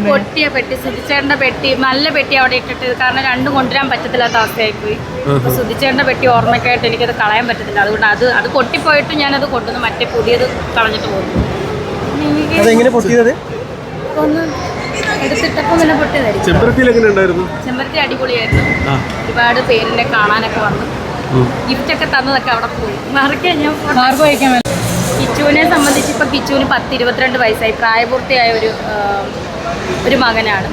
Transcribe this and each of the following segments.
പൊട്ടിയ പെട്ടി, സുധിച്ചേട്ടൻ്റെ പെട്ടി, നല്ല പെട്ടി അവിടെ ഇട്ടിട്ട്, കാരണം രണ്ടും കൊണ്ടുവരാൻ പറ്റത്തില്ലാത്ത അവസ്ഥയായി പോയി. സുധിച്ചേട്ടൻ്റെ പെട്ടി ഓർമ്മയ്ക്കായിട്ട് എനിക്കത് കളയാൻ പറ്റത്തില്ല. അതുകൊണ്ട് അത് പൊട്ടിപ്പോയിട്ട് ഞാനത് കൊണ്ടുവന്ന് മറ്റേ പുതിയത് കളഞ്ഞിട്ട് പോകുന്നു. ഒന്ന് എടുത്തിട്ടപ്പോൾ പിന്നെ പൊട്ടിയതായിരിക്കും. ചെമ്പരത്തി അടിപൊളിയായിരുന്നു. ഒരുപാട് പേരിനെ കാണാനൊക്കെ വന്നു. ഗിഫ്റ്റൊക്കെ തന്നതൊക്കെ അവിടെ പോയി. മറിക്കാൻ ഞാൻ മാർഗം വയ്ക്കാൻ വേണ്ടി. കിച്ചുവിനെ സംബന്ധിച്ച് ഇപ്പം കിച്ചുവിന് 10-22 വയസ്സായി, പ്രായപൂർത്തിയായ ഒരു മകനാണ്.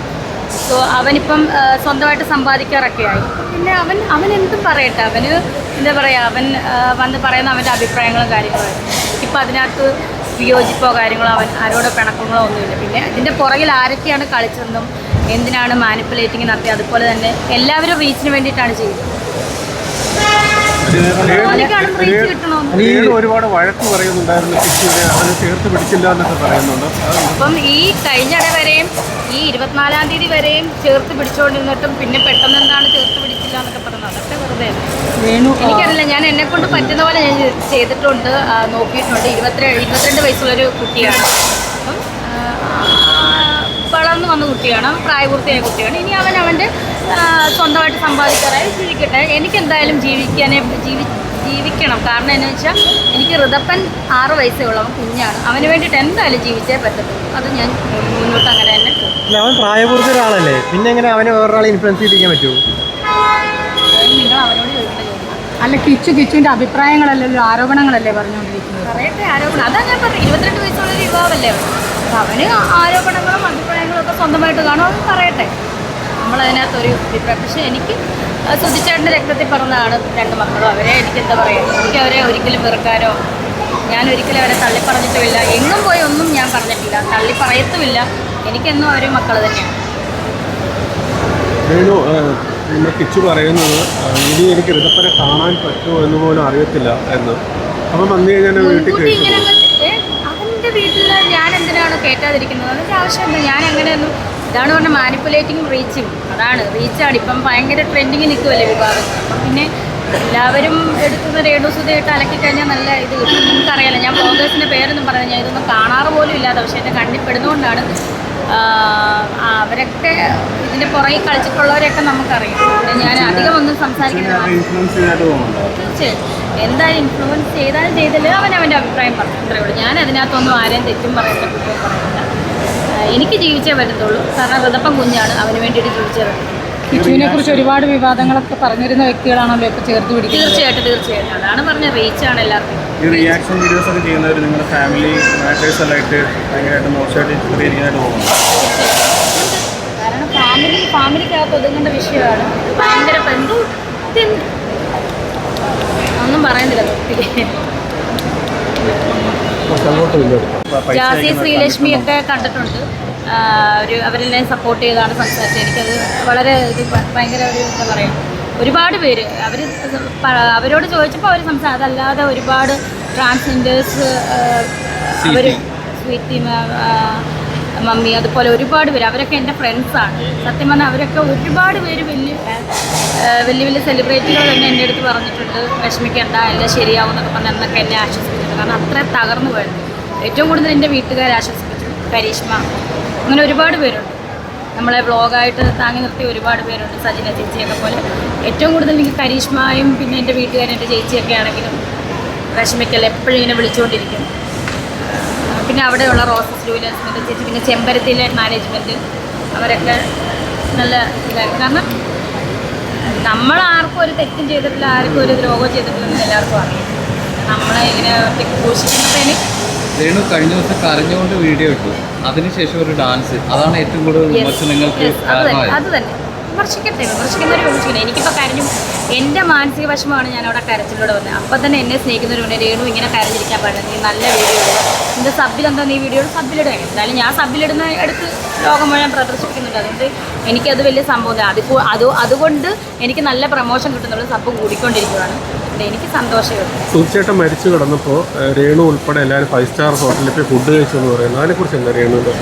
സോ അവനിപ്പം സ്വന്തമായിട്ട് സമ്പാദിക്കാറൊക്കെ ആയി. പിന്നെ അവൻ എന്തും പറയട്ടെ, അവന് എന്താ പറയുക, അവൻ വന്ന് പറയുന്ന അവൻ്റെ അഭിപ്രായങ്ങളും കാര്യങ്ങളും. ഇപ്പം അതിനകത്ത് വിയോജിപ്പോ കാര്യങ്ങളോ അവൻ ആരോടോ പിണക്കങ്ങളോ ഒന്നുമില്ല. പിന്നെ ഇതിൻ്റെ പുറകിൽ ആരൊക്കെയാണ് കളിച്ചതെന്നും എന്തിനാണ് മാനിപ്പുലേറ്റിംഗ് നടത്തി, അതുപോലെ തന്നെ എല്ലാവരും റീച്ചിന് വേണ്ടിയിട്ടാണ് ചെയ്യുന്നത്. ഒരുപാട് വഴക്ക് പറയുന്നുണ്ടായിരുന്നു, ചേർത്ത് പിടിച്ചില്ല എന്നൊക്കെ പറയുന്നുണ്ട്. അപ്പം ഈ കഴിഞ്ഞിടെ വരെയും ഈ 24-ാം തീയതി വരെയും ചേർത്ത് പിടിച്ചുകൊണ്ടിരുന്നിട്ടും പിന്നെ പെട്ടെന്ന് എന്താണ് ചേർത്ത് പിടിച്ചില്ല എന്നൊക്കെ പറയുന്നത്, അതൊക്കെ വെറുതെ. എനിക്കറിയില്ല, ഞാൻ എന്നെ കൊണ്ട് പറ്റുന്ന പോലെ ഞാൻ ചെയ്തിട്ടുണ്ട്, നോക്കിയിട്ടുണ്ട്. 22 വയസ്സുള്ളൊരു കുട്ടിയാണ്. അപ്പം വളർന്നു വന്ന കുട്ടിയാണ്, പ്രായപൂർത്തിയായ കുട്ടിയാണ്. ഇനി അവൻ്റെ സ്വന്തമായിട്ട് സമ്പാദിക്കാറായി ജീവിക്കട്ടെ. എനിക്കെന്തായാലും ജീവിക്കണം. കാരണം എന്താണെന്ന് വെച്ചാൽ എനിക്ക് ഋതപ്പൻ 6 വയസ്സേ ഉള്ളൂ, അവൻ കുഞ്ഞാണ്. അവന് വേണ്ടിയിട്ട് എന്തായാലും ജീവിച്ചേ പറ്റത്തുള്ളൂ. അത് ഞാൻ മുന്നോട്ട് അങ്ങനെ തന്നെ പോകും. അവൻ പ്രായപൂർത്തി ഒരാളല്ലേ, പിന്നെ എങ്ങനെ അവനെ വേറൊരാളെ ഇൻഫ്ലുവൻസ് ചെയ്യിക്കാൻ പറ്റുമോ? നിങ്ങൾ അവനോട് ചോദിക്കേണ്ട ചോദ്യം. അല്ല, കിച്ചുവിൻ്റെ അഭിപ്രായങ്ങളല്ലല്ലോ, ആരോപണങ്ങളല്ലേ പറഞ്ഞുകൊണ്ടിരിക്കുന്നത്. പറയട്ടെ, ആരോപണം. അതാ ഞാൻ പറഞ്ഞു, 22 വയസ്സുള്ളൊരു യുവാവല്ലേ അവൻ. അപ്പം അവന് ആരോപണങ്ങളും അഭിപ്രായങ്ങളും ഒക്കെ സ്വന്തമായിട്ട് കാണും, അത് പറയട്ടെ. നമ്മളതിനകത്തൊരു അഭിപ്രായം. പക്ഷേ എനിക്ക് സുധിച്ചേട്ടൻ്റെ രക്തത്തിൽ പറഞ്ഞതാണ് 2 മക്കളും. അവരെ എനിക്കെന്താ പറയുക, എനിക്കവരെ ഒരിക്കലും വെറുക്കാനോ, ഞാൻ ഒരിക്കലും അവരെ തള്ളിപ്പറഞ്ഞിട്ടുമില്ല. എങ്ങും പോയി ഒന്നും ഞാൻ പറഞ്ഞിട്ടില്ല, തള്ളിപ്പറയത്തുമില്ല. എനിക്കെന്നും അവർ മക്കൾ തന്നെയാണ്. കിച്ചു പറയുന്നത് ഇനി എനിക്ക് ഋതപ്പനെ കാണാൻ പറ്റുമോ എന്ന് പോലും അറിയത്തില്ല എന്ന്. അപ്പം വന്നു കഴിഞ്ഞാൽ അവൻ്റെ വീട്ടിൽ ഞാൻ എന്തിനാണ് കയറ്റാതിരിക്കുന്നത്? അതിൻ്റെ ആവശ്യമുണ്ട്. ഞാൻ അങ്ങനെയൊന്നും, ഇതാണ് പറഞ്ഞ മാനിപ്പുലേറ്റിംഗ് റീച്ചിങ്. അതാണ് റീച്ചാണ് ഇപ്പം ഭയങ്കര ട്രെൻഡിങ് നിൽക്കുമല്ലേ വിഭാഗം. അപ്പം പിന്നെ എല്ലാവരും എടുക്കുന്ന രേണുസുധയായിട്ട് അലക്കി കഴിഞ്ഞാൽ നല്ല ഇത് കിട്ടും. നിങ്ങൾക്കറിയാലോ, ഞാൻ ബ്ലോഗേഴ്സിൻ്റെ പേരൊന്നും പറഞ്ഞാൽ ഞാൻ ഇതൊന്നും കാണാറ് പോലും ഇല്ലാതെ, പക്ഷേ എൻ്റെ കണ്ണിൽ പെടുന്നതുകൊണ്ടാണ്. അവരൊക്കെ ഇതിൻ്റെ പുറകെ കളിച്ചിട്ടുള്ളവരെയൊക്കെ നമുക്കറിയാം. ഞാൻ അധികം ഒന്നും സംസാരിക്കുന്നത് തീർച്ചയായും എന്തായാലും ഇൻഫ്ലുവൻസ് ചെയ്താലും ചെയ്തില്ല, അവൻ്റെ അഭിപ്രായം പറഞ്ഞു, അത്രയേ ഉള്ളൂ. ഞാൻ അതിനകത്തൊന്നും ആരെയും തെറ്റും പറയണ്ട, കുറ്റവും പറയുന്നില്ല. എനിക്ക് ജീവിച്ചേ പറ്റത്തുള്ളൂ. കാരണം ഋതപ്പം കുഞ്ഞാണ്, അവന് വേണ്ടിയിട്ട് ജീവിച്ചേ പറ്റും. കിച്ചുവിനെ കുറിച്ച് ഒരുപാട് വിവാദങ്ങളൊക്കെ പറഞ്ഞിരുന്ന വ്യക്തികളാണല്ലോ ഇപ്പോൾ ചേർത്ത് പിടിക്കുന്നത്. തീർച്ചയായിട്ടും അതാണ് പറഞ്ഞ റീച്ചാണ് എല്ലാവർക്കും. ഈ റിയാക്ഷൻ വീഡിയോസ് ഒക്കെ ചെയ്യുന്നവർ നിങ്ങളുടെ ഫാമിലി മാറ്റേഴ്സ് എല്ലായിട്ട് ഭയങ്കരമായിട്ട് മോശമായിട്ട് ചിത്രീകരിക്കാനായിട്ട് പോകുന്നു. കാരണം ഫാമിലിക്കകത്ത് ഒതുങ്ങേണ്ട വിഷയമാണ്. ഭയങ്കര ഒന്നും പറയുന്നില്ല. ജാസി ശ്രീലക്ഷ്മിയൊക്കെ കണ്ടിട്ടുണ്ട്. അവരെല്ലാം സപ്പോർട്ട് ചെയ്താണ് സംസാരിച്ചത്. എനിക്കത് വളരെ ഭയങ്കര എന്താ പറയുക, ഒരുപാട് പേര് അവരോട് ചോദിച്ചപ്പോൾ അവർ അതല്ലാതെ ഒരുപാട് ട്രാൻസ്ജെൻഡേഴ്സ്, അവർ സ്വീറ്റി മമ്മി, അതുപോലെ ഒരുപാട് പേര്, അവരൊക്കെ എൻ്റെ ഫ്രണ്ട്സാണ്. സത്യം പറഞ്ഞാൽ അവരൊക്കെ ഒരുപാട് പേര് വലിയ സെലിബ്രിറ്റികൾ തന്നെ എൻ്റെ അടുത്ത് പറഞ്ഞിട്ടുണ്ട്, വിഷമിക്കേണ്ട, എല്ലാം ശരിയാവും എന്നൊക്കെ പറഞ്ഞ് അന്നൊക്കെ എന്നെ ആശ്വസിപ്പിച്ചിട്ടുണ്ട്. കാരണം അത്ര തകർന്നു പോയത്. ഏറ്റവും കൂടുതൽ എൻ്റെ വീട്ടുകാരെ ആശ്വസിപ്പിച്ചു, കരീഷ്മ, അങ്ങനെ ഒരുപാട് പേരുണ്ട്. നമ്മളെ വ്ളോഗായിട്ട് താങ്ങി നിർത്തിയ ഒരുപാട് പേരുണ്ട്, സജിന ചേച്ചിയൊക്കെ പോലെ. ഏറ്റവും കൂടുതൽ എനിക്ക് കരീഷ്മയും പിന്നെ എൻ്റെ വീട്ടുകാരും എൻ്റെ ചേച്ചിയൊക്കെ ആണെങ്കിലും വിഷമിക്കല്ല, എപ്പോഴും ഇങ്ങനെ വിളിച്ചുകൊണ്ടിരിക്കും. പിന്നെ അവിടെയുള്ള റോസസ് ലൂലൻസിൻ്റെ ചേച്ചി, പിന്നെ ചെമ്പരത്തിയിലെ മാനേജ്മെൻറ്റ്, അവരൊക്കെ നല്ല ഇതായിരുന്നു. കാരണം നമ്മൾ ആർക്കും ഒരു തെറ്റും ചെയ്തിട്ടില്ല, ആർക്കും ഒരു ദ്രോഹം ചെയ്തിട്ടില്ലെന്ന് എല്ലാവർക്കും അറിയാം. നമ്മളെ ഇങ്ങനെ പോഷിക്കുന്നതിന് രേണു കഴിഞ്ഞ ദിവസം കരഞ്ഞുകൊണ്ട് വീഡിയോ ഇട്ടു, അതിനുശേഷം ഒരു ഡാൻസ്, അതാണ് ഏറ്റവും കൂടുതൽ വിമർശനങ്ങൾക്ക് അത് തന്നെ. വിമർശിക്കുന്നവർ വിമർശിക്കുന്നത്. എനിക്കിപ്പോൾ കരഞ്ഞു, എൻ്റെ മാനസിക വശമാണ് ഞാൻ അവിടെ കരച്ചിലൂടെ വന്നത്. അപ്പം തന്നെ എന്നെ സ്നേഹിക്കുന്നവരുണ്ട്, രേണു ഇങ്ങനെ കരഞ്ഞിരിക്കാൻ പാടില്ല, നീ നല്ല വീഡിയോ ഇടുക, എൻ്റെ സബ്ബിലെന്താ നീ വീഡിയോ സബ്ബിലിടുക. എന്തായാലും ഞാൻ സബ്ബിലിടുന്ന എടുത്ത് ലോകം മുഴുവൻ പ്രദർശിപ്പിക്കുന്നുണ്ട്. അതുകൊണ്ട് എനിക്കത് വലിയ സംഭവം. അതുകൊണ്ട് എനിക്ക് നല്ല പ്രമോഷൻ കിട്ടുന്നുള്ളൂ, സബ്ബ് കൂടിക്കൊണ്ടിരിക്കുകയാണ്. എനിക്ക് സന്തോഷമേ ഉള്ളൂ. സുധിച്ചേട്ടൻ മരിച്ചു കിടന്നപ്പോൾ രേണു ഉൾപ്പെടെ എല്ലാവരും 5 സ്റ്റാർ ഹോട്ടലിൽ പോയി ഫുഡ് കഴിച്ചു എന്ന് പറയുന്നത്, അതിനെക്കുറിച്ച് എന്താ രേണുവിൻ്റെ?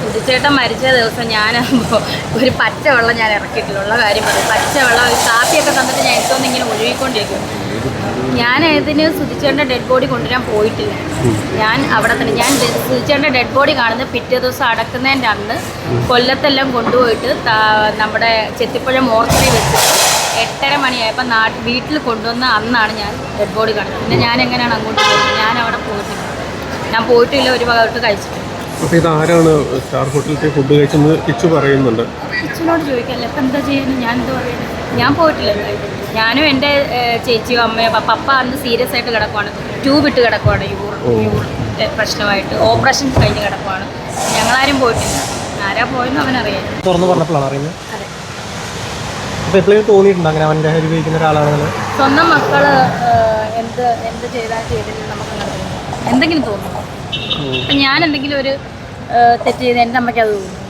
സുധിച്ചേട്ടൻ മരിച്ച ദിവസം ഞാനാകുമ്പോൾ ഒരു പച്ചവെള്ളം ഞാൻ ഇറക്കിയിട്ടുള്ള കാര്യം പറയും. പച്ചവെള്ളം, കാപ്പിയൊക്കെ തന്നിട്ട് ഞാൻ എന്തോന്നിങ്ങനെ ഒഴുകിക്കൊണ്ടിരിക്കും. ഞാൻ ഇതിന് സുധിച്ചേട്ടൻ്റെ ഡെഡ് ബോഡി കൊണ്ടുവരാൻ പോയിട്ടില്ല. ഞാൻ അവിടെ തന്നെ സുധിച്ചേട്ടൻ്റെ ഡെഡ് ബോഡി കാണുന്നത് പിറ്റേ ദിവസം അടക്കുന്നതിൻ്റെ അന്ന് കൊല്ലത്തെല്ലാം കൊണ്ടുപോയിട്ട് നമ്മുടെ ചെത്തിപ്പുഴ മോർച്ചറി വെച്ച് 8:30 മണിയായപ്പോൾ വീട്ടിൽ കൊണ്ടുവന്ന അന്നാണ് ഞാൻ ഡെഡ് ബോഡി കാണുന്നത്. പിന്നെ ഞാൻ എങ്ങനെയാണ് അങ്ങോട്ട് പോകുന്നത്? ഞാൻ അവിടെ പോയിട്ടില്ല. ഞാൻ പോയിട്ടില്ല, ഒരു ഭാഗത്ത് കഴിച്ചിട്ടില്ല. അപ്പോൾ ഇതാരാണ് സ്റ്റാർ ഹോട്ടലിൽ ഫുഡ് കഴിച്ചെന്ന് കിച്ചു പറയുന്നുണ്ട്. കിച്ചനോട് ചോദിക്കല്ലേ, ഇപ്പം എന്താ ചെയ്യുന്നത്? ഞാൻ എന്താ പറയുന്നത്? ഞാൻ പോയിട്ടില്ല. ഞാനും എൻ്റെ ചേച്ചിയും അമ്മയും പപ്പ അന്ന് സീരിയസ് ആയിട്ട് കിടക്കുവാണ്, ട്യൂബ് ഇട്ട് കിടക്കുവാണ്, യൂറിൻ്റെ പ്രശ്നമായിട്ട് ഓപ്പറേഷൻ കഴിഞ്ഞ് കിടക്കുവാണ്. ഞങ്ങളാരും പോയിട്ടില്ല. ആരാ പോയെന്ന് അവനറിയാം. തുറന്നു പറഞ്ഞപ്പോഴാണ് അറിയുന്നത്. അതെ. അപ്പോൾ എപ്പോഴും തോന്നിയിട്ടുണ്ട് അങ്ങനെ അവൻ ലഹരി ഉപയോഗിക്കുന്ന ഒരാളാണെന്ന്? സ്വന്തം മക്കൾ എന്ത് ചെയ്തില്ല നമുക്ക് എന്തെങ്കിലും തോന്നുന്നു. അപ്പം ഞാൻ എന്തെങ്കിലും ഒരു തെറ്റ് ചെയ്ത് എൻ്റെ അമ്മയ്ക്ക് അത് തോന്നുന്നു.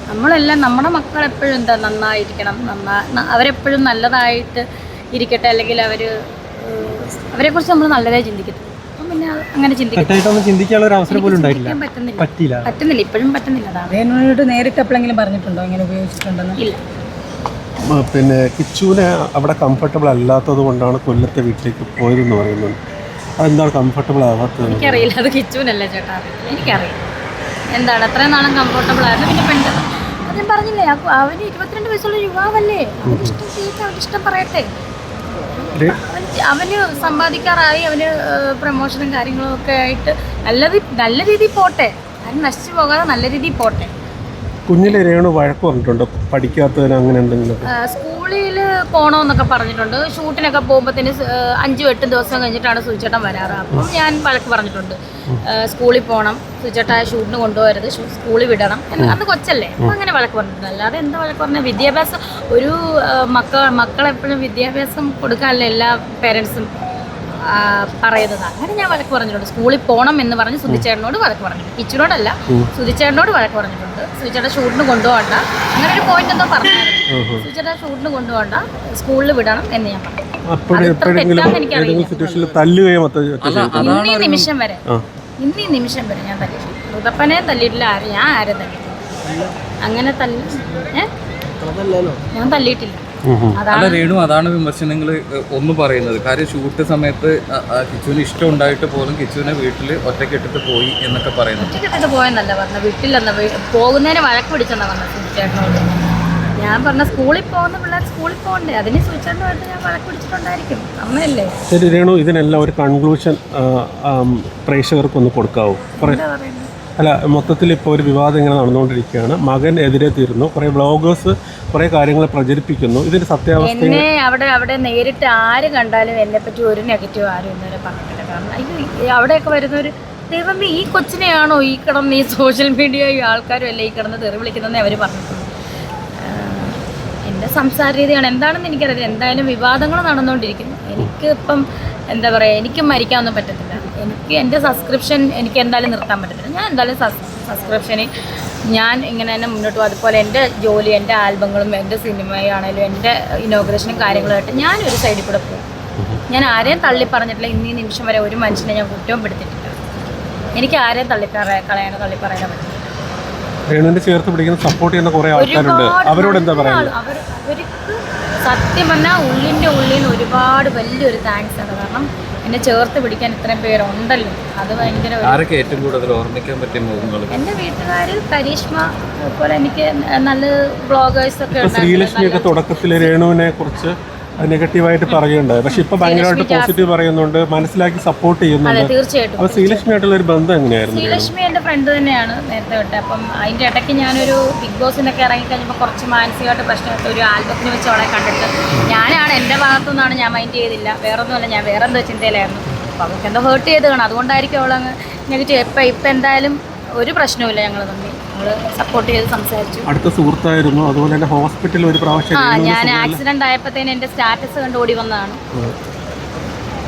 നമ്മളെല്ലാം നമ്മുടെ മക്കൾ എപ്പോഴും എന്താ നന്നായിരിക്കണം, അവരെപ്പോഴും നല്ലതായിട്ട് ഇരിക്കട്ടെ, അല്ലെങ്കിൽ അവരെക്കുറിച്ച് നമ്മൾ നല്ലതായി ചിന്തിക്കട്ടെ. അപ്പം പിന്നെ അങ്ങനെ ചിന്തിക്കാനുള്ള ഒരു അവസരം പോലും പറ്റുന്നില്ല, ഇപ്പോഴും പറ്റുന്നില്ല. അതിനോട് നേരിട്ട് എപ്പോഴെങ്കിലും പറഞ്ഞിട്ടുണ്ടോ ഇങ്ങനെ ഉപയോഗിച്ചിട്ടുണ്ടെന്ന്? ഇല്ല. പിന്നെ കിച്ചുവിനെ അവിടെ കംഫർട്ടബിൾ അല്ലാത്തത് കൊണ്ടാണ് കൊല്ലത്തെ വീട്ടിലേക്ക് പോയതെന്ന് പറയുന്നുണ്ട്. അതെന്താണ് കംഫർട്ടബിൾ ആവാത്തത്? എനിക്കറിയില്ല, അത് കിച്ചുവിനല്ലേ ചേട്ടാ, എനിക്കറിയാം എന്താണ് അത്രയും നാളും കംഫർട്ടബിൾ ആയിരുന്നു. പിന്നെ പെണ്ണ് അത് ഞാൻ പറഞ്ഞില്ലേ, അവന് 22 വയസ്സുള്ള യുവാവല്ലേ, അവനിഷ്ടം ചെയ്തിട്ട് അവനിഷ്ടം പറയട്ടെ. അവന് സമ്പാദിക്കാറായി, അവന് പ്രമോഷനും കാര്യങ്ങളും ഒക്കെ ആയിട്ട് നല്ല രീതിയിൽ പോട്ടെ, അവന് നശിച്ചു പോകാതെ നല്ല രീതിയിൽ പോട്ടെ. കുഞ്ഞിലെ രേണു വഴക്ക് പറഞ്ഞിട്ടുണ്ടോ പഠിക്കാത്തതിന്? അങ്ങനെ എന്തെങ്കിലും സ്കൂളിൽ പോകണമെന്നൊക്കെ പറഞ്ഞിട്ടുണ്ട്. ഷൂട്ടിനൊക്കെ പോകുമ്പോഴത്തേന് 5-8 ദിവസം കഴിഞ്ഞിട്ടാണ് സുചേട്ടൻ വരാറ്. അപ്പം ഞാൻ വഴക്ക് പറഞ്ഞിട്ടുണ്ട്, സ്കൂളിൽ പോകണം, സുചേട്ടൻ ഷൂട്ടിന് കൊണ്ടുപോകരുത്, സ്കൂളിൽ വിടണം. അന്ന് കൊച്ചല്ലേ, അപ്പം അങ്ങനെ വഴക്ക് പറഞ്ഞിട്ടുണ്ട്. അല്ലാതെ എന്താ വഴക്ക് പറഞ്ഞാൽ വിദ്യാഭ്യാസം ഒരു മക്കളെപ്പോഴും വിദ്യാഭ്യാസം കൊടുക്കാനല്ലേ എല്ലാ പേരൻസും പറയുന്നത്. അങ്ങനെ ഞാൻ വഴക്ക് പറഞ്ഞിട്ടുണ്ട്. സ്കൂളിൽ പോകണം എന്ന് പറഞ്ഞ് സുധിച്ചേട്ടനോട് വഴക്ക് പറഞ്ഞിട്ടുണ്ട്. കിച്ചനോടല്ല, സുധിച്ചേട്ടനോട് വഴക്ക് പറഞ്ഞിട്ടുണ്ട്. സുധിച്ചേട്ടൻ ഷൂട്ടിന് കൊണ്ടുപോകണ്ട, അങ്ങനെ ഒരു പോയിന്റ് എന്തോ പറഞ്ഞായിരുന്നു. സുധിച്ചേട്ടൻ ഷൂട്ടിന് കൊണ്ടുപോകണ്ട, സ്കൂളിൽ വിടണം എന്ന് ഞാൻ പറഞ്ഞു. ഇന്നീ നിമിഷം വരെ ഞാൻ തല്ലിയിട്ടില്ല. ഋതപ്പനെ തല്ലിയിട്ടില്ല, ഞാൻ ആരും തല്ലിയിട്ടില്ല. അങ്ങനെ ഞാൻ തല്ലിയിട്ടില്ല. അല്ല രേണു, അതാണ് വിമർശനങ്ങൾ ഒന്ന് പറയുന്നത്. കാര്യം ഷൂട്ട് സമയത്ത് കിച്ചുവിന് ഇഷ്ടം ഉണ്ടായിട്ട് പോലും കിച്ചുവിനെ വീട്ടിൽ ഒറ്റക്കെട്ടിട്ട് പോയി എന്നൊക്കെ പറയുന്നു. ഒറ്റക്കെട്ടിട്ട് പോയെന്നല്ല പറഞ്ഞ, വീട്ടിലെന്ന പോകുന്നതിന് വഴക്ക് പിടിച്ചെന്നാ പറഞ്ഞത് സുചേട്ടനോട്. ഞാൻ പറഞ്ഞ സ്കൂളിൽ പോകുന്ന പിള്ളേർ സ്കൂളിൽ പോകണ്ടേ, അതിന് സുചേട്ടനുമായിട്ട് ഞാൻ വഴക്ക് പിടിച്ചിട്ടുണ്ടായിരിക്കും. അമ്മയല്ലേ. ശരി രേണു, ഇതിനെല്ലാം ഒരു കൺക്ലൂഷൻ പ്രേക്ഷകർക്കൊന്ന് കൊടുക്കാവൂ? എന്താ പറയുന്നത്? അല്ല, മൊത്തത്തിൽ ഇപ്പോൾ ഒരു വിവാദം ഇങ്ങനെ നടന്നുകൊണ്ടിരിക്കുകയാണ്. മകൻ എതിരെ തീരുന്നു, കുറേ ബ്ലോഗേഴ്സ് കുറേ കാര്യങ്ങൾ പ്രചരിപ്പിക്കുന്നു. ഇതിൻ്റെ സത്യാവസ്ഥ എന്നെ അവിടെ നേരിട്ട് ആര് കണ്ടാലും എന്നെപ്പറ്റി ഒരു നെഗറ്റീവ് ആരും ഇന്നുവരെ പറഞ്ഞിട്ടില്ല. കാരണം അവിടെയൊക്കെ വരുന്നൊരു ദൈവമേ, ഈ കൊച്ചിനെയാണോ ഈ കിടന്ന് ഈ സോഷ്യൽ മീഡിയ ഈ ആൾക്കാരും അല്ലേ ഈ കിടന്ന് തെറി വിളിക്കുന്നതെന്ന് അവർ പറഞ്ഞിട്ടുണ്ട്. എൻ്റെ സംസാര രീതിയാണ് എന്താണെന്ന് എനിക്കറിയില്ല. എന്തായാലും വിവാദങ്ങൾ നടന്നുകൊണ്ടിരിക്കുന്നു. എനിക്ക് ഇപ്പം എന്താ പറയുക, എനിക്ക് മരിക്കാനൊന്നും പറ്റത്തില്ല. എനിക്ക് എൻ്റെ സബ്സ്ക്രിപ്ഷൻ എനിക്ക് എന്തായാലും നിർത്താൻ പറ്റത്തില്ല. ഞാൻ എന്തായാലും സബ്സ്ക്രിപ്ഷന് ഞാൻ ഇങ്ങനെ തന്നെ മുന്നോട്ട് പോകും. അതുപോലെ എൻ്റെ ജോലി, എൻ്റെ ആൽബങ്ങളും എൻ്റെ സിനിമയാണേലും എൻ്റെ ഇനോഗ്രേഷനും കാര്യങ്ങളുമായിട്ട് ഞാനൊരു സൈഡിൽ കൂടെ പോകും. ഞാൻ ആരെയും തള്ളി പറഞ്ഞിട്ടില്ല. ഇന്നീ നിമിഷം വരെ ഒരു മനുഷ്യനെ ഞാൻ കുറ്റവും പെടുത്തിയിട്ടില്ല. എനിക്ക് ആരെയും തള്ളി പറയാനോ പറ്റില്ല. രേണുവിനെ ചേർത്ത് പിടിക്കുന്ന സപ്പോർട്ട് ചെയ്യുന്ന കുറേ ആൾക്കാരുണ്ട്, അവരോട് എന്താ പറയുക? അവർക്ക് സത്യം പറഞ്ഞാൽ ഉള്ളിൻ്റെ ഉള്ളിൽ ഒരുപാട് വലിയൊരു താങ്ക്സ് ആണ്. കാരണം എന്നെ ചേർത്ത് പിടിക്കാൻ ഇത്രയും പേരുണ്ടല്ലോ, അത് ഭയങ്കര. ആരൊക്കെ ഏറ്റവും കൂടുതൽ ഓർമ്മിക്കാൻ പറ്റിയ മുഖങ്ങൾ? എൻ്റെ വീട്ടുകാർ, കരീഷ്മ, അതുപോലെ എനിക്ക് നല്ല ബ്ലോഗേഴ്സ് ഒക്കെ. ശ്രീലക്ഷ്മിയൊക്കെ തുടക്കത്തിൽ രേണുവിനെ കുറിച്ച് നെഗറ്റീവായിട്ട് പറയുന്നുണ്ട്, പക്ഷെ ഇപ്പൊ ഭയങ്കരമായിട്ട് പോസിറ്റീവ് പറയുന്നുണ്ട്, മനസ്സിലാക്കി സപ്പോർട്ട് ചെയ്യുന്നുണ്ട്. തീർച്ചയായിട്ടും. അപ്പൊ ശ്രീലക്ഷ്മിയായിട്ടുള്ള ഒരു ബന്ധം എങ്ങനെയായിരുന്നു? ശ്രീലക്ഷ്മി എൻ്റെ ഫ്രണ്ട് തന്നെയാണ് നേരത്തെ തൊട്ട്. അപ്പം അതിൻ്റെ ഇടയ്ക്ക് ഞാനൊരു ബിഗ് ബോസിനൊക്കെ ഇറങ്ങിക്കഴിഞ്ഞപ്പോൾ കുറച്ച് മാനസികമായിട്ട് പ്രശ്നമായിട്ട് ഒരു ആൽബത്തിന് വെച്ച് അവളെ കണ്ടിട്ട് ഞാനാണ് എൻ്റെ ഭാഗത്തു നിന്നാണ്, ഞാൻ മൈൻഡ് ചെയ്തില്ല. വേറൊന്നുമല്ല, ഞാൻ വേറെ എന്തോ ചിന്തയിലായിരുന്നു. അപ്പോൾ അവൾക്ക് എന്തോ ഹേർട്ട് ചെയ്ത് കാണും, അതുകൊണ്ടായിരിക്കും അവളങ്ങ് നെഗറ്റീവ്. ഇപ്പം എന്തായാലും ഒരു പ്രശ്നവുമില്ല, ഞങ്ങൾ തമ്മിൽ സപ്പോർട്ട് ചെയ്ത് സംസാരിച്ചു. അടുത്ത സുഹൃത്തായിരുന്നു. അതുപോലെ തന്നെ ഹോസ്പിറ്റലിൽ ഒരു പ്രാവശ്യം ഞാൻ ആക്സിഡന്റ് ആയപ്പോഴത്തേന് എൻ്റെ സ്റ്റാറ്റസ് കണ്ട് ഓടി വന്നതാണ്.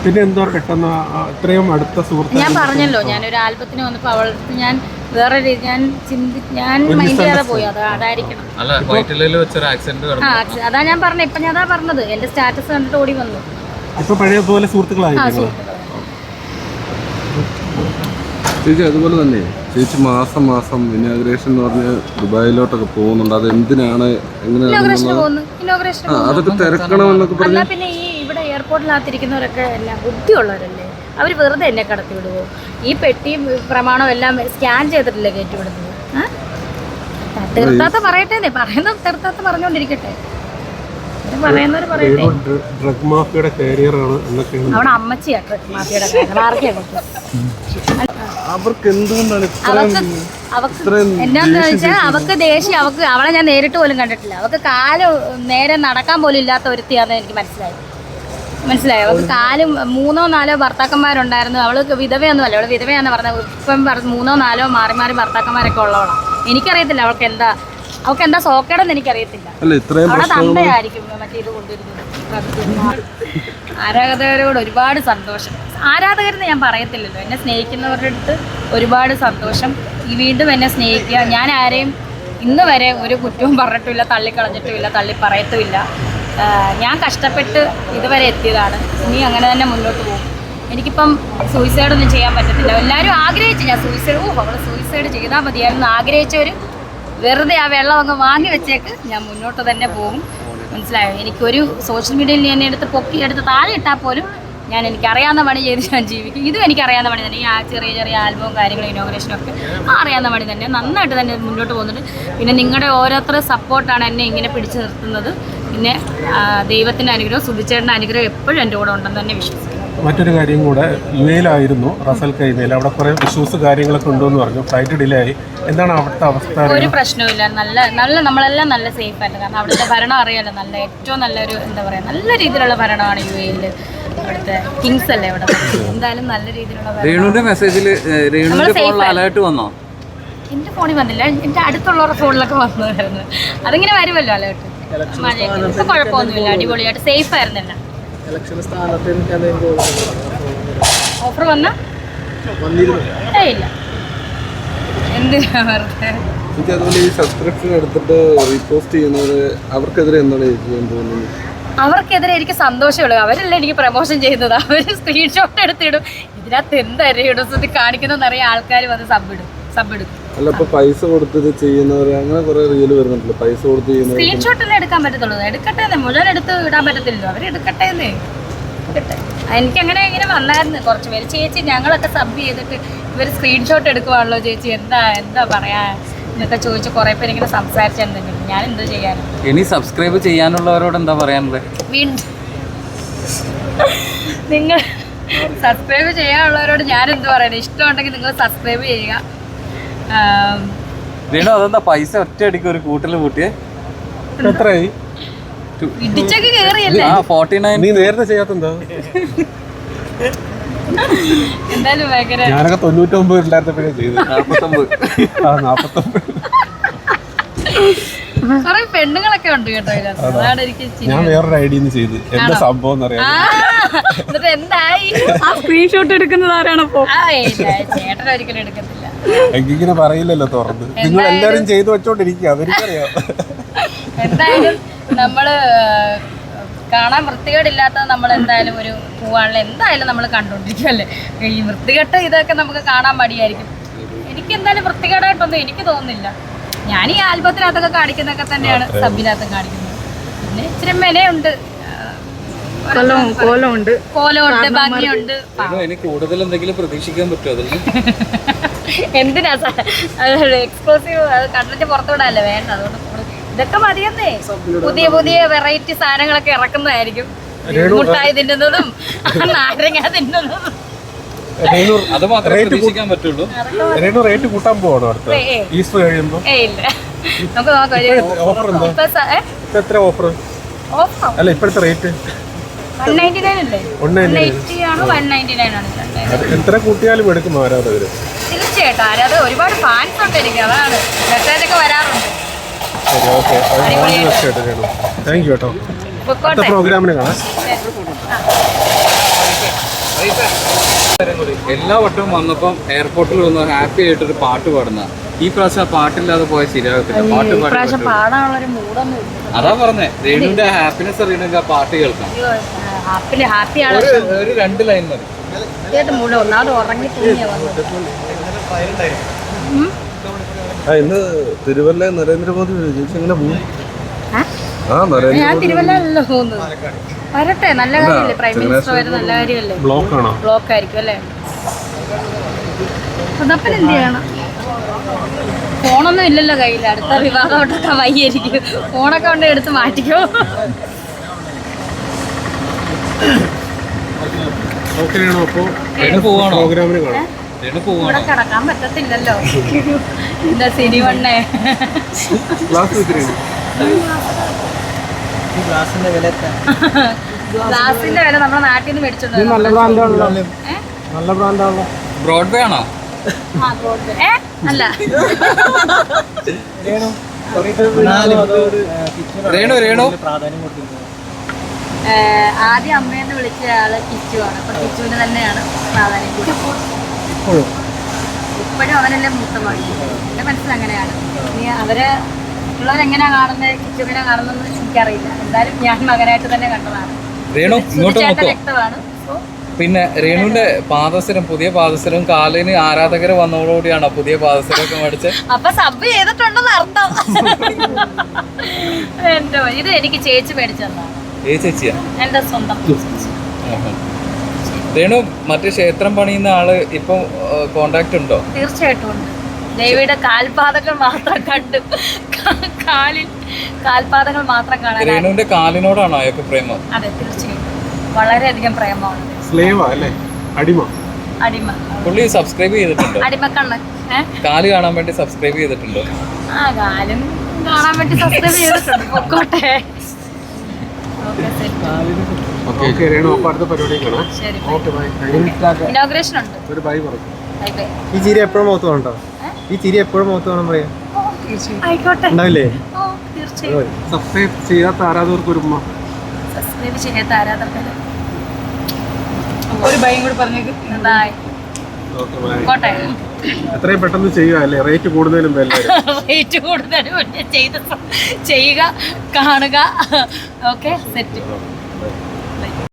പിന്നെ എന്തോ പെട്ടെന്ന് ഇത്രയും അടുത്ത സുഹൃത്ത്? ഞാൻ പറഞ്ഞല്ലോ, ഞാനൊരു ആൽബത്തിന് വന്നപ്പോൾ അവൾക്ക് ഞാൻ വേറെ ഞാൻ മൈൻഡ് ചെയ്യാതെ പോയി. അതായിരിക്കണം. അതാ ഞാൻ പറഞ്ഞത്. ഇപ്പൊ ഞാൻ അതാ പറഞ്ഞത്, എൻ്റെ സ്റ്റാറ്റസ് കണ്ടിട്ട് ഓടി വന്നു. ഇപ്പൊ പഴയ പോലെ സുഹൃത്തുക്കളായി. ചേച്ചി അതുപോലെ തന്നെ ചേച്ചി മാസം മാസം ഇനോഗ്രേഷൻ എന്ന് പറഞ്ഞ് ദുബായിലോട്ടൊക്കെ പോകുന്നുണ്ട്. അത് എന്തിനാണ്, എങ്ങനെയാണ്? ഇനോഗ്രേഷൻ പോകുന്നു. അതൊക്കെ തിരക്കണമെന്നൊക്കെ പറഞ്ഞു. പിന്നെ ഈ ഇവിടെ എയർപോർട്ട് എയർപോർട്ടിനകത്തിരിക്കുന്നവരൊക്കെ എല്ലാം ബുദ്ധിയുള്ളവരല്ലേ, അവർ വെറുതെ എന്നെ കടത്തി വിടുമോ? ഈ പെട്ടിയും പ്രമാണവും എല്ലാം സ്കാൻ ചെയ്തിട്ടില്ലേ കയറ്റി വിടുന്നത്? തീർത്താത്ത പറയട്ടെ, പറയുന്നത് തീർത്താത്ത പറഞ്ഞുകൊണ്ടിരിക്കട്ടെ, പറയുന്നവർ പറയട്ടെ. ഡ്രഗ് മാഫിയയുടെ കാരിയറാണ് എന്നൊക്കെയാണ്. അവിടെ അമ്മച്ചിയാ ഡ്രഗ് മാഫിയയുടെ കാര്യം, ആർക്കും അവർക്ക് എന്തുകൊണ്ടാണ് അവക്ക് എന്താന്ന് വെച്ചാൽ അവക്ക് ദേഷ്യം. അവളെ ഞാൻ നേരിട്ട് പോലും കണ്ടിട്ടില്ല. അവക്ക് കാല് നേരെ നടക്കാൻ പോലും ഇല്ലാത്ത ഒരുത്തിയാന്ന് എനിക്ക് മനസ്സിലായി. അവൾക്ക് കാലും 3 or 4 ഭർത്താക്കന്മാരുണ്ടായിരുന്നു. അവൾക്ക് വിധവയൊന്നുമല്ല, അവള് വിധവയാന്ന് പറഞ്ഞത്. ഇപ്പം 3 or 4 മാറി ഭർത്താക്കന്മാരൊക്കെ ഉള്ളവളാണ്. എനിക്കറിയത്തില്ല അവൾക്ക് എന്താ സോക്കേടെന്ന് എനിക്കറിയത്തില്ല. അവളെ തന്തയായിരിക്കും മറ്റേ ഇത് കൊണ്ടുവരുന്നത്. ആരാധകരോട് ഒരുപാട് സന്തോഷം. ആരാധകരെന്ന് ഞാൻ പറയത്തില്ലല്ലോ, എന്നെ സ്നേഹിക്കുന്നവരുടെ അടുത്ത് ഒരുപാട് സന്തോഷം. വീണ്ടും എന്നെ സ്നേഹിക്കുക. ഞാൻ ആരെയും ഇന്ന് വരെ ഒരു കുറ്റവും പറഞ്ഞിട്ടുമില്ല, തള്ളിക്കളഞ്ഞിട്ടുമില്ല, പറയത്തുമില്ല. ഞാൻ കഷ്ടപ്പെട്ട് ഇതുവരെ എത്തിയതാണ്. ഇനി അങ്ങനെ തന്നെ മുന്നോട്ട് പോകും. എനിക്കിപ്പം സൂയിസൈഡൊന്നും ചെയ്യാൻ പറ്റത്തില്ല. എല്ലാവരും ആഗ്രഹിച്ചു ഞാൻ സൂയിസൈഡ് ചെയ്താൽ മതിയായിരുന്നു ആഗ്രഹിച്ചവർ വെറുതെ ആ വെള്ളം അങ്ങ് വാങ്ങി വെച്ചേക്ക്, ഞാൻ മുന്നോട്ട് തന്നെ പോകും. മനസ്സിലായോ? എനിക്കൊരു സോഷ്യൽ മീഡിയയിൽ ഞാൻ എടുത്ത് താഴെ ഇട്ടാൽ പോലും എനിക്കറിയാവുന്ന പണി ചെയ്ത് ഞാൻ ജീവിക്കും. ഇതും എനിക്കറിയാവുന്ന പണി തന്നെ. ഈ ചെറിയ ആൽബവും കാര്യങ്ങളും ഇനോഗ്രേഷനും ഒക്കെ അറിയാവുന്ന പണി തന്നെ. നന്നായിട്ട് തന്നെ മുന്നോട്ട് പോകുന്നുണ്ട്. പിന്നെ നിങ്ങളുടെ ഓരോരുത്തരുടെ സപ്പോർട്ടാണ് എന്നെ ഇങ്ങനെ പിടിച്ചു നിർത്തുന്നത്. പിന്നെ ദൈവത്തിൻ്റെ അനുഗ്രഹം, സുധിച്ചേട്ടൻ്റെ അനുഗ്രഹം എപ്പോഴും എൻ്റെ കൂടെ ഉണ്ടെന്ന് തന്നെ വിശ്വസിക്കുന്നു. മറ്റൊരു കാര്യം കൂടെ, യുഎയിലായിരുന്നു റസൽ കൈമയിൽ. അവിടെ കുറേ ഇഷ്യൂസ് കാര്യങ്ങളൊക്കെ ഉണ്ടെന്ന് പറഞ്ഞു. ഫ്ലൈറ്റ് ഡിലേ ആയി. എന്താണ് അവിടുത്തെ അവസ്ഥ? ഒരു പ്രശ്നവുമില്ല. നല്ല നമ്മളെല്ലാം നല്ല സേഫ് ആയിട്ട്. കാരണം അവിടുത്തെ ഭരണം അറിയാലോ, ഏറ്റവും നല്ലൊരു എന്താ പറയുക, നല്ല രീതിയിലുള്ള ഭരണമാണ് യുഎയിൽ. അവിടുത്തെ കിങ്സ് അല്ലേ അവിടെ. എന്തായാലും നല്ല രീതിയിലുള്ള രേണുവിന്റെ മെസ്സേജിൽ അലേർട്ട് വന്നോ? എൻ്റെ ഫോണിൽ വന്നില്ല, എൻ്റെ അടുത്തുള്ളവരുടെ ഫോണിലൊക്കെ വന്നതായിരുന്നു. അതിങ്ങനെ വരുമല്ലോ അലേർട്ട്. ഇപ്പൊ കുഴപ്പമൊന്നുമില്ല, അടിപൊളിയായിട്ട് സേഫ് ആയിരുന്നില്ല. ഓഫർ വന്ന ഇല്ല, എന്തിനാ വെറുതെ. അതുപോലെ ഈ സബ്സ്ക്രിപ്ഷൻ എടുത്തിട്ട് റീപോസ്റ്റ് ചെയ്യുന്നത് അവർക്കെതിരെ എന്താണ് ചെയ്യാൻ പോകുന്നത്? അവർക്കെതിരെ എനിക്ക് സന്തോഷമുള്ളൂ. അവരല്ലേ എനിക്ക് പ്രൊമോഷൻ ചെയ്യുന്നത്. അവർ സ്ക്രീൻഷോട്ട് എടുത്തിടും. ഇതിനകത്ത് എന്തായാലും കാണിക്കുന്നറിയാം. ആൾക്കാർ വന്ന് സബ്ബിടും. അല്ല, ഇപ്പൊ പൈസ കൊടുത്തിട്ട് ചെയ്യുന്നവർ അങ്ങനെ കുറെ റീല് വരുന്നുണ്ടല്ലോ. പൈസ കൊടുത്ത് ചെയ്യുന്നവർ സ്ക്രീൻഷോട്ടല്ലേ എടുക്കാൻ പറ്റത്തുള്ളൂ. എടുക്കട്ടെ, മുഴുവൻ എടുത്ത് ഇടാൻ പറ്റത്തില്ലല്ലോ. അവർ എടുക്കട്ടെ. എനിക്കങ്ങനെ ഇങ്ങനെ വന്നായിരുന്നു കുറച്ച് പേര്. ചേച്ചി ഞങ്ങളൊക്കെ സബ് ചെയ്തിട്ട് ഇവർ സ്ക്രീൻഷോട്ട് എടുക്കുവാണല്ലോ ചേച്ചി, എന്താ പറയാ എന്നൊക്കെ ചോദിച്ച് കുറേ പേര് ഇങ്ങനെ സംസാരിച്ചിട്ടുണ്ടെങ്കിൽ ഞാൻ എന്ത് ചെയ്യാനും. ഇനി സബ്സ്ക്രൈബ് ചെയ്യാനുള്ളവരോട് എന്താ പറയാനുള്ളത്? നിങ്ങൾ സബ്സ്ക്രൈബ് ചെയ്യാനുള്ളവരോട് ഞാൻ എന്ത് പറയണേ, ഇഷ്ടമുണ്ടെങ്കിൽ നിങ്ങൾ സബ്സ്ക്രൈബ് ചെയ്യുക. അതെന്താ പൈസ ഒറ്റ അടിക്ക് ഒരു കൂട്ടില് കൂട്ടിയേ? എത്രയായി? ഇടിച്ചൊക്കെ കേറിയല്ലേ? 49. നീ നേരത്തെ ചെയ്യാത്തെന്താ? എന്തായാലും ഭയങ്കര. ഞാനൊക്കെ 99 ഉണ്ടായിരുന്നപ്പോഴേ ചെയ്തു. 49. കുറെ പെണ്ണുങ്ങളൊക്കെ ഉണ്ട് കേട്ടോ ഇതിനകത്ത്. അതാണ് എനിക്ക് ഞാൻ വേറൊരു ഐഡിയ ചെയ്ത് എന്താ സംഭവം എന്നറിയാം. എന്നിട്ട് എന്തായി? ആ സ്ക്രീൻഷോട്ട് എടുക്കുന്നത് ആരാണപ്പോ? ചേട്ടൻ ഒരിക്കലും എടുക്കത്തില്ല. എനിക്കിങ്ങനെ പറയില്ലല്ലോ തുറന്ന്. നിങ്ങൾ എല്ലാരും ചെയ്തു വെച്ചോണ്ടിരിക്കുക, അതെനിക്കറിയാം. എന്തായാലും നമ്മള് കാണാൻ വൃത്തികേടില്ലാത്തത് നമ്മൾ എന്തായാലും ഒരു പോവാണല്ലോ, എന്തായാലും നമ്മൾ കണ്ടോണ്ടിരിക്കുമല്ലേ. ഈ വൃത്തികെട്ട ഇതൊക്കെ നമുക്ക് കാണാൻ മടിയായിരിക്കും. എനിക്ക് എന്തായാലും വൃത്തികേടായിട്ടൊന്നും എനിക്ക് തോന്നുന്നില്ല. ഞാൻ ഈ ആൽബത്തിനകത്തൊക്കെ കാണിക്കുന്നതൊക്കെ തന്നെയാണ് സബിനകത്തും കാണിക്കുന്നത്. പിന്നെ ഇച്ചിരി മെനയുണ്ട്, കോലമുണ്ട്, ഭംഗിയുണ്ട്. എനിക്ക് കൂടുതൽ എന്തെങ്കിലും പ്രതീക്ഷിക്കാൻ പറ്റുമോ അതിൽ? എന്തിനാ എക്സ്ക്ലൂസീവ് കണ്ടിട്ട് പുറത്തുവിടാല്ലേ വേണ്ട. അതുകൊണ്ട് ഇതൊക്കെ മതിയെന്നേ. പുതിയ വെറൈറ്റി സാധനങ്ങളൊക്കെ ഇറക്കുന്നതായിരിക്കും. മുട്ടായി തിന്നുന്നതും നാരങ്ങ തിന്നുന്നതും. അത് മാത്രമേ പ്രതീക്ഷിക്കാൻ പറ്റുള്ളൂ. റേറ്റ് കൂട്ടാൻ പോകണോ അടുത്ത ഈസ്റ്റർ കഴിയുമ്പോ? ഇല്ല, നമുക്ക് ഓഫർ എത്ര ഓഫർ? അല്ല ഇപ്പോഴത്തെ റേറ്റ് 199 അല്ലേ? 180 ആണ്, 199 ആണ്. എത്ര കൂട്ടിയാലും എടുക്കും ആരാധകര്. തീർച്ചയായിട്ടും ആരാധകർ ഒരുപാട് ഫാൻസ് ഉണ്ട് എനിക്ക്. അതാണ് മെസ്സേജൊക്കെ വരാറുണ്ട്. ശരി, ഓക്കെ. താങ്ക് യു കേട്ടോ. അടുത്ത പ്രോഗ്രാമിന് കാണാം. എല്ലാ വട്ടവും വന്നപ്പം എയർപോർട്ടിൽ വന്ന് ഹാപ്പി ആയിട്ടൊരു പാട്ട് പാടുന്ന, ഈ പ്രാവശ്യം പാട്ടില്ലാതെ പോയാൽ ശരിയാകത്തില്ല. പാട്ട് പാടാനുള്ളൊരു മൂടൊന്നും ഇല്ല. അതാ പറഞ്ഞേ, രേണുവിന്റെ ഹാപ്പിനെസ് അറിയണമെങ്കിൽ ആ പാട്ട് കേൾക്കാം. ഹാപ്പിയാണ്. ഒരു 2 ലൈൻ മതി. മൂടം ഒന്നാമത് ഉറങ്ങി തൂങ്ങിയാ വന്നത്. ഇന്ന് തിരുവല്ല നരേന്ദ്രമോദി എങ്ങനെ പോകും? ഞാൻ തിരുവല്ലല്ലോ പോകുന്നത്. വരട്ടെ, നല്ല കാര്യമല്ലേ, പ്രൈം മിനിസ്റ്റർ വരുന്നത് നല്ല കാര്യമല്ലേ. ബ്ലോക്ക് ആണോ? ബ്ലോക്ക് ആയിരിക്കും അല്ലേ. അതപ്പം എന്ത് ചെയ്യണം? ഫോണൊന്നും ഇല്ലല്ലോ കയ്യിൽ, അടുത്ത വിവാഹമായിട്ടൊക്കെ വയ്യായിരിക്കും. ഫോണൊക്കെ കൊണ്ട് എടുത്ത് മാറ്റിക്കോ. ഓക്കെ ആണോ? അപ്പോൾ രേണു പോവാണോ? പ്രോഗ്രാമിന് കാണാം. രേണു പോവാണോ? ഇവിടെ കിടക്കാൻ പറ്റത്തില്ലല്ലോ. എന്താ സിനിമണ്ണേ. ക്ലാസ് വെച്ചിരുന്നു. ഗ്ലാസിന്റെ വില ഗ്ലാസിന്റെ വില നമ്മുടെ നാട്ടിൽ നിന്ന് മേടിച്ചോണ്ട് നല്ല ബ്രാൻഡാണല്ലോ. നല്ല ബ്രാൻഡാണല്ലോ. ബ്രോഡ്വേ ആണോ? അല്ല, രേണു പ്രാധാന്യം കൊടുത്തിരുന്നത് ആദ്യം അമ്മയെന്ന് വിളിച്ച ആള് കിച്ചുവാണ്. അപ്പൊ കിച്ചുവിന് തന്നെയാണ് പ്രാധാന്യം കൊടുക്കുന്നത്. ഇപ്പോഴും അവനല്ലേ മൂത്ത മകൻ. എന്റെ മനസ്സിൽ അങ്ങനെയാണ്. ഇനി അവര് ഉള്ളവരെങ്ങനെയാ കാണുന്നത്, കിച്ചുവിനെ കാണുന്നതെന്ന് എനിക്കറിയില്ല. എന്തായാലും ഞാൻ മകനായിട്ട് തന്നെ കണ്ടതാണ്. രേണു ഇങ്ങോട്ട് നോക്കൂ. വ്യക്തമാണ്. പിന്നെ രേണുവിന്റെ പാദസരം, പുതിയ പാദസരം കാലിന് ആരാധകർ വന്നതോടുകൂടിയാണോ പുതിയ പാദസരമൊക്കെ മേടിച്ച്? അപ്പൊ സബ് ചെയ്തിട്ടുണ്ടെന്ന് അർത്ഥം. എന്റെ ഇത് എനിക്ക് ചേച്ചി മേടിച്ചതാണ്. ചേച്ചിയാ? എന്റെ സ്വന്തം ചേച്ചി. രേണു മറ്റേ ക്ഷേത്രം പണിയുന്ന ആള് ഇപ്പൊ കോണ്ടാക്ട് ഉണ്ടോ? തീർച്ചയായിട്ടും ഉണ്ട്. ദേവിയുടെ കാൽപാദങ്ങൾ മാത്രം കണ്ടു. കാൽപാദങ്ങൾ മാത്രം കാണാൻ. രേണുവിന്റെ കാലിനോടാണോ അയാൾക്ക് പ്രേമം? അതെ, തീർച്ചയായിട്ടും വളരെയധികം പ്രേമമാണ്. സ്ലേവാ അല്ലേ? അടിമ. അടിമ. പുള്ളി സബ്സ്ക്രൈബ് ചെയ്തിട്ടുണ്ടോ? അടിമക്കണ്ണ്. കാല് കാണാൻ വേണ്ടി സബ്സ്ക്രൈബ് ചെയ്തിട്ടുണ്ടോ? ആ, കാലും കാണാൻ വേണ്ടി സബ്സ്ക്രൈബ് ചെയ്തിട്ടുണ്ട്. പൊക്കോട്ടെ. ഓക്കെ രേണു, അപ്പോൾ അടുത്ത പരിപാടി കാണാം. ശരി, ഓക്കെ ബൈ. ഇനോഗ്രേഷൻ ഉണ്ട്. ഒരു ബൈ പറഞ്ഞു. Bye bye. ഈ ചിരി എപ്പോഴും മുഖത്ത് വേണ്ടോ? ഈ ചിരി എപ്പോഴും മുഖത്ത് വേണം പറയാം. ആയിക്കോട്ടെ. ഉണ്ടാവില്ലേ? തീർച്ചയായും. സബ്സ്ക്രൈബ് ചെയ്യാത്ത ആരാധകർക്ക് ഒരു ഉമ്മ. സബ്സ്ക്രൈബ് ചെയ്യാത്ത ആരാധകർ ഒരു ഭയം കൂടി പറഞ്ഞേക്ക്. ബൈ. Okay bye. കോട്ടെ. എത്രയും പെട്ടെന്ന് ചെയ്യുക അല്ലേ, റേറ്റ് കൂടുതലും എല്ലാവരും. റേറ്റ് കൂടുതലും ചെയ്യുക, കാണുക. Okay, set.